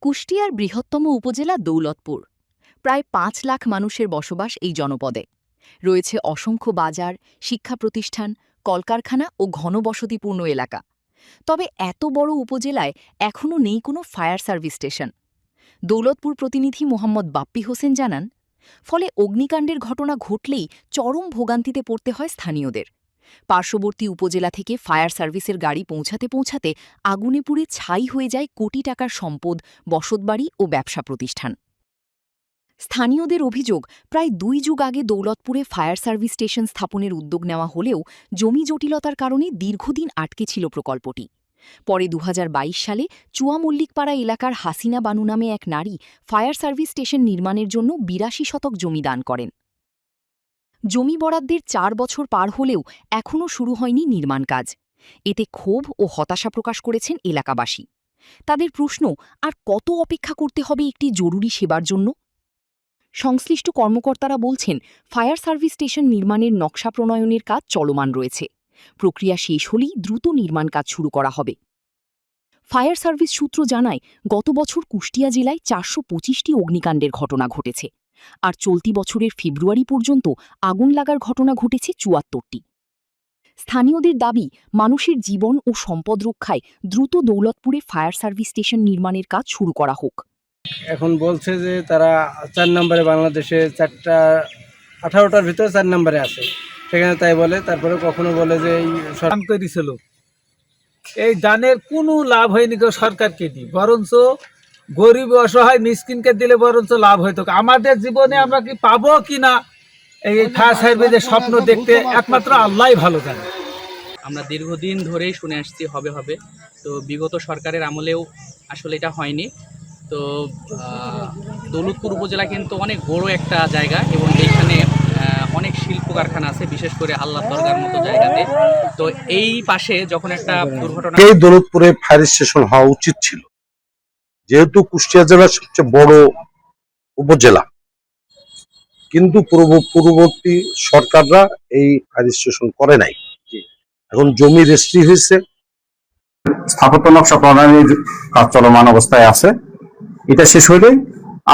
কুষ্টিয়ার বৃহত্তম উপজেলা দৌলতপুর। প্রায় ৫ লাখ মানুষের বসবাস এই জনপদে। রয়েছে অসংখ্য বাজার, শিক্ষা প্রতিষ্ঠান, কলকারখানা ও ঘনবসতিপূর্ণ এলাকা। তবে এত বড় উপজেলায় এখনও নেই কোনো ফায়ার সার্ভিস স্টেশন। দৌলতপুর প্রতিনিধি মোহাম্মদ বাপ্পি হোসেন জানান, ফলে অগ্নিকাণ্ডের ঘটনা ঘটলেই চরম ভোগান্তিতে পড়তে হয় স্থানীয়দের। পার্শ্ববর্তী উপজেলা থেকে ফায়ার সার্ভিসের গাড়ি পৌঁছাতে পৌঁছাতে আগুনে পুড়ে ছাই হয়ে যায় কোটি টাকার সম্পদ, বসতবাড়ি ও ব্যবসা প্রতিষ্ঠান। স্থানীয়দের অভিযোগ, প্রায় ২ যুগ আগে দৌলতপুরে ফায়ার সার্ভিস স্টেশন স্থাপনের উদ্যোগ নেওয়া হলেও জমি জটিলতার কারণে দীর্ঘদিন আটকে ছিল প্রকল্পটি। পরে ২০২২ সালে চুয়া মল্লিকপাড়া এলাকার হাসিনা বানু নামে এক নারী ফায়ার সার্ভিস স্টেশন নির্মাণের জন্য ৮২ শতক জমি দান করেন। জমি বরাদ্দের ৪ বছর পার হলেও এখনও শুরু হয়নি নির্মাণ কাজ। এতে ক্ষোভ ও হতাশা প্রকাশ করেছেন এলাকাবাসী। তাদের প্রশ্ন, আর কত অপেক্ষা করতে হবে একটি জরুরি সেবার জন্য? সংশ্লিষ্ট কর্মকর্তারা বলছেন, ফায়ার সার্ভিস স্টেশন নির্মাণের নকশা প্রণয়নের কাজ চলমান রয়েছে। প্রক্রিয়া শেষ হলেই দ্রুত নির্মাণ কাজ শুরু করা হবে। ফায়ার সার্ভিস সূত্র জানায়, গত বছর কুষ্টিয়া জেলায় ৪২৫টি অগ্নিকাণ্ডের ঘটনা ঘটেছে, আর চলতি বছরের ফেব্রুয়ারি পর্যন্ত আগুন লাগার ঘটনা ঘটেছে ৭৪টি। স্থানীয়দের দাবি, মানুষের জীবন ও সম্পদ রক্ষায় দ্রুত দৌলতপুরে ফায়ার সার্ভিস স্টেশন নির্মাণের কাজ শুরু করা হোক। এখন বলছে যে তারা ৪ নম্বরে, বাংলাদেশে 18টার ভিতরে ৪ নম্বরে আছে, সেখানে তাই বলে। তারপরে কখনো বলে যে এই দান করেছিল, এই দানের কোনো লাভ হয়নি কেউ সরকারকে দিই, বরঞ্চ গরিব অসহায় মিসকিনকে দিলে বরঞ্চ লাভ হইতো। আমাদের জীবনে আমরা কি পাবো কি না, এই ফায়ার সার্ভিসের স্বপ্ন দেখতে একমাত্র আল্লাহই ভালো জানে। আমরা দীর্ঘদিন ধরেই শুনে আসছি হবে হবে, তো বিগত সরকারের আমলেও আসলে এটা হয়নি। তো দৌলতপুর উপজেলা কিন্তু অনেক বড় একটা জায়গা এবং এইখানে অনেক শিল্প কারখানা আছে, বিশেষ করে আল্লাহ দরগার মতো জায়গাতে। তো এই পাশে যখন একটা দুর্ঘটনা, এই দৌলতপুরে ফায়ার স্টেশন হওয়া উচিত ছিল, যেহেতু কুষ্টিয়া জেলার সবচেয়ে বড় উপজেলা, কিন্তু পূর্ববর্তী সরকাররা এই ফায়ার স্টেশন করে নাই। এখন জমি রেজিস্ট্রি হয়েছে, স্থাপত্য নকশা প্রণয়নের কাজ চলমান অবস্থায় আছে। এটা শেষ হলে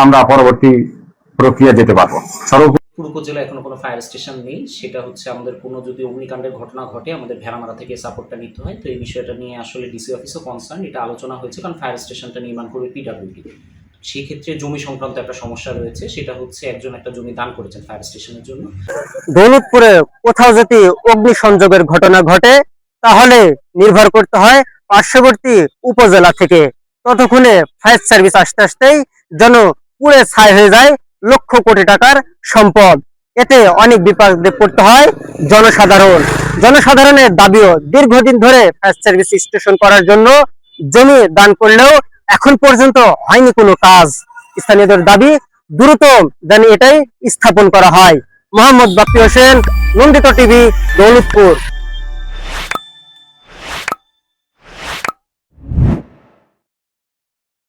আমরা পরবর্তী প্রক্রিয়া যেতে পারবো। উপজেলায় এখনো কোনো ফায়ার স্টেশন নেই। সেটা হচ্ছে আমাদের কোনো যদি অগ্নিকাণ্ডের ঘটনা ঘটে আমাদের ভেড়ামারা থেকে সাপোর্টটা নিতে হয়। তো এই বিষয়টা নিয়ে আসলে ডিসি অফিসও কনসার্ন, এটা আলোচনা হয়েছে, কারণ ফায়ার স্টেশনটা নির্মাণ করবে পিডব্লিউডি। সেই ক্ষেত্রে জমি সংক্রান্ত একটা সমস্যা রয়েছে, সেটা হচ্ছে একজন একটা জমি দান করেছেন ফায়ার স্টেশনের জন্য। দৌলতপুরে কোথাও যদি অগ্নিসংযোগের ঘটনা ঘটে তাহলে নির্ভর করতে হয় পার্শ্ববর্তী উপজেলা থেকে। ততক্ষণে ফায়ার সার্ভিস আসতে আসতেই যেন পুড়ে ছাই হয়ে যায় লক্ষ কোটি টাকার সম্পদ। এতে অনেক বিপদে পড়তে হয় জনসাধারণের দাবিও দীর্ঘদিন ধরে ফায়ার সার্ভিস স্টেশন করার জন্য জমি দান করলেও এখন পর্যন্ত হয়নি কোনো কাজ। স্থানীয়দের দাবি, দ্রুত যেন এটাই স্থাপন করা হয়। মোহাম্মদ বাপ্পি হোসেন, নন্দিত টিভি, দৌলতপুর।